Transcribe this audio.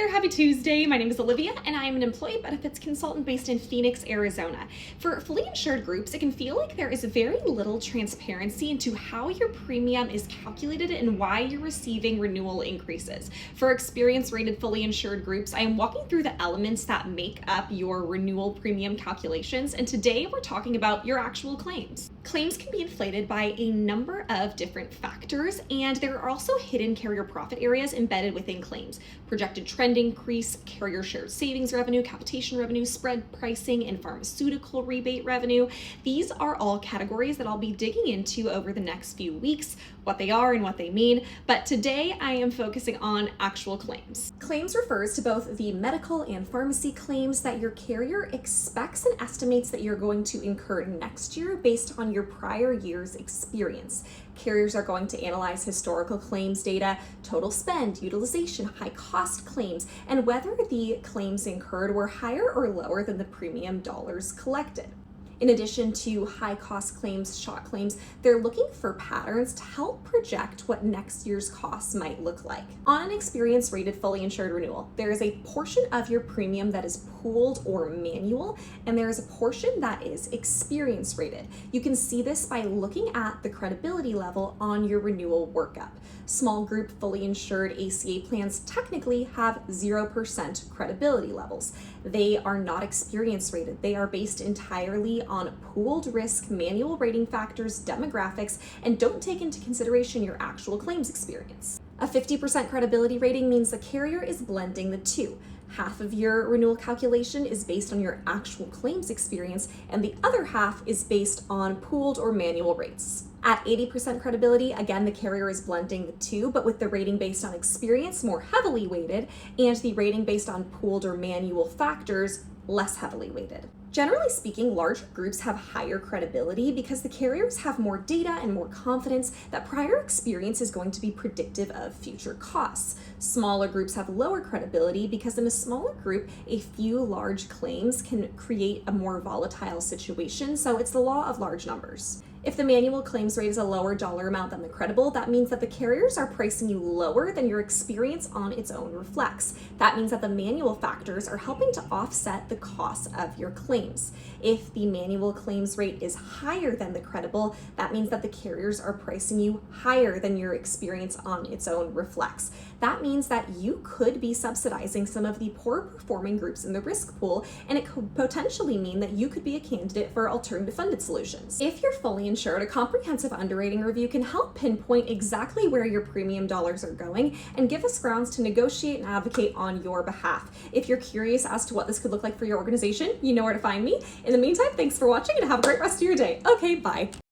there, happy Tuesday. My name is Olivia and I am an employee benefits consultant based in Phoenix, Arizona. For fully insured groups, it can feel like there is very little transparency into how your premium is calculated and why you're receiving renewal increases. For experience-rated fully insured groups, I am walking through the elements that make up your renewal premium calculations, and today we're talking about your actual claims. Claims can be inflated by a number of different factors, and there are also hidden carrier profit areas embedded within claims. Projected trend increase, carrier shared savings revenue, capitation revenue, spread pricing, and pharmaceutical rebate revenue. These are all categories that I'll be digging into over the next few weeks, what they are and what they mean, but today I am focusing on actual claims. Claims refers to both the medical and pharmacy claims that your carrier expects and estimates that you're going to incur next year based on your prior year's experience. Carriers are going to analyze historical claims data, total spend, utilization, high cost claims, and whether the claims incurred were higher or lower than the premium dollars collected. In addition to high cost claims, shock claims, they're looking for patterns to help project what next year's costs might look like. On an experience rated fully insured renewal, there is a portion of your premium that is pooled or manual, and there is a portion that is experience rated. You can see this by looking at the credibility level on your renewal workup. Small group fully insured ACA plans technically have 0% credibility levels. They are not experience rated. They are based entirely on pooled risk, manual rating factors, demographics, and don't take into consideration your actual claims experience. A 50% credibility rating means the carrier is blending the two. Half of your renewal calculation is based on your actual claims experience, and the other half is based on pooled or manual rates. At 80% credibility, again, the carrier is blending the two, but with the rating based on experience more heavily weighted, and the rating based on pooled or manual factors less heavily weighted. Generally speaking, larger groups have higher credibility because the carriers have more data and more confidence that prior experience is going to be predictive of future costs. Smaller groups have lower credibility because in a smaller group, a few large claims can create a more volatile situation, so it's the law of large numbers. If the manual claims rate is a lower dollar amount than the credible, that means that the carriers are pricing you lower than your experience on its own reflects. That means that the manual factors are helping to offset the costs of your claims. If the manual claims rate is higher than the credible, that means that the carriers are pricing you higher than your experience on its own reflects. That means that you could be subsidizing some of the poor performing groups in the risk pool, and it could potentially mean that you could be a candidate for alternative funded solutions. If you're fully insured, a comprehensive underwriting review can help pinpoint exactly where your premium dollars are going and give us grounds to negotiate and advocate on your behalf. If you're curious as to what this could look like for your organization, you know where to find me. In the meantime, thanks for watching and have a great rest of your day. Okay, bye.